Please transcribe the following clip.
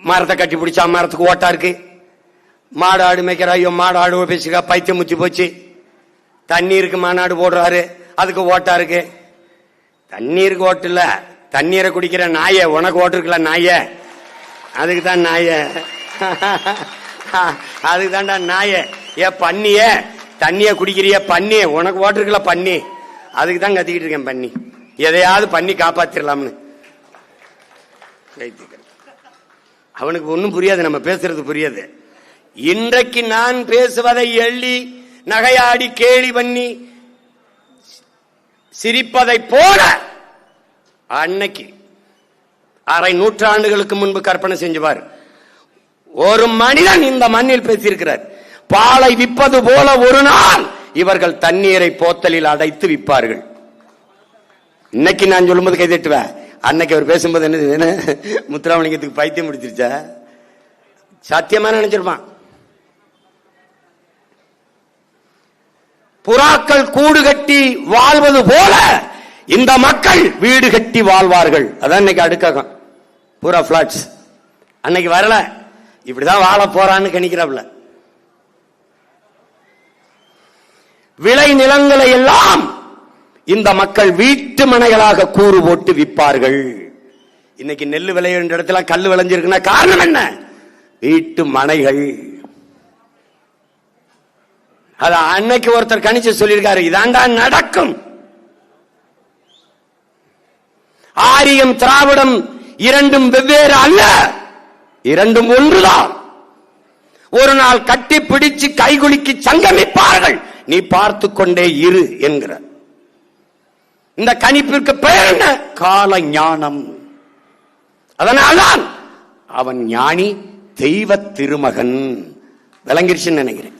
மரத்தை கட்டி பிடிச்சா மரத்துக்கு ஓட்டா இருக்கு. மாடு ஆடு மேய்க்கிற ஐயோ மாடு ஆடு பேசுக்கா பைத்தியம் முத்தி போச்சு. தண்ணீருக்கு மாநாடு போடுறாரு, அதுக்கு ஓட்டா இருக்கு. தண்ணீருக்கு ஓட்டு இல்ல, தண்ணீரை குடிக்கிற நாய உனக்கு ஓட்டு இருக்குல்ல நாய, அதுக்கு தான் நாய, அதுக்கு தான்டா நாய. ஏ பண்ணிய தண்ணிய குடிக்கிறிய பண்ணி, உனக்கு ஓட்டு இருக்குல்ல பண்ணி, அதுக்கு தான் கத்திக்கிட்டு இருக்கேன் பண்ணி. எதையாவது பண்ணி காப்பாத்திரலாம்னு. அவனுக்கு ஒன்னும் புரியாது, நம்ம பேசுறது புரியாது. இன்றைக்கு நான் பேசுவதை எள்ளி நகையாடி கேலி பண்ணி சிரிப்பதை போல அன்னைக்கு அரை நூற்றாண்டுகளுக்கு முன்பு கற்பனை செஞ்சுவார். ஒரு மனிதன் இந்த மண்ணில் பேசியிருக்கிறார், பாலை விற்பது போல ஒரு நாள் இவர்கள் தண்ணீரை போத்தலில் அடைத்து விற்பார்கள். இன்னைக்கு நான் சொல்லும்போது கைதட்டுவேன், அன்னைக்கு அவர் பேசும்போது என்ன முத்துராமலிங்கத்துக்கு பைத்தியம் முடிச்சிருச்சா? சத்தியமா நினைச்சிருப்பான். புறாக்கள் கூடு கட்டி வாழ்வது போல இந்த மக்கள் வீடு கட்டி வாழ்வார்கள். அதான் இன்னைக்கு அடுக்கம் பூரா பிளாட்ஸ். அன்னைக்கு வரல, இப்படிதான் வாழ போறான்னு கணிக்கிறாப்ல. விளை நிலங்களை எல்லாம் இந்த மக்கள் வீட்டு மனைகளாக கூறு போட்டு விற்பார்கள். இன்னைக்கு நெல்லு விளையிற இடத்துல கல்லு விளைஞ்சிருக்குன்னா காரணம் என்ன? வீட்டு மனைகள். அத அன்னைக்கு ஒருத்தர் கணிச்சு சொல்லியிருக்காரு, இதாண்டா நடக்கும். ஆரியம் திராவிடம் இரண்டும் வெவ்வேறு அல்ல, இரண்டும் ஒன்றுதான். ஒரு நாள் கட்டி பிடிச்சு கைகுலுக்கி சங்கமிப்பார்கள், நீ பார்த்து கொண்டே இரு என்கிறார். இந்த கணிப்பிற்கு பெயர் என்ன? கால ஞானம். அதனால்தான் அவன் ஞானி, தெய்வ திருமகன். விளங்கிருச்சுன்னு நினைக்கிறேன்.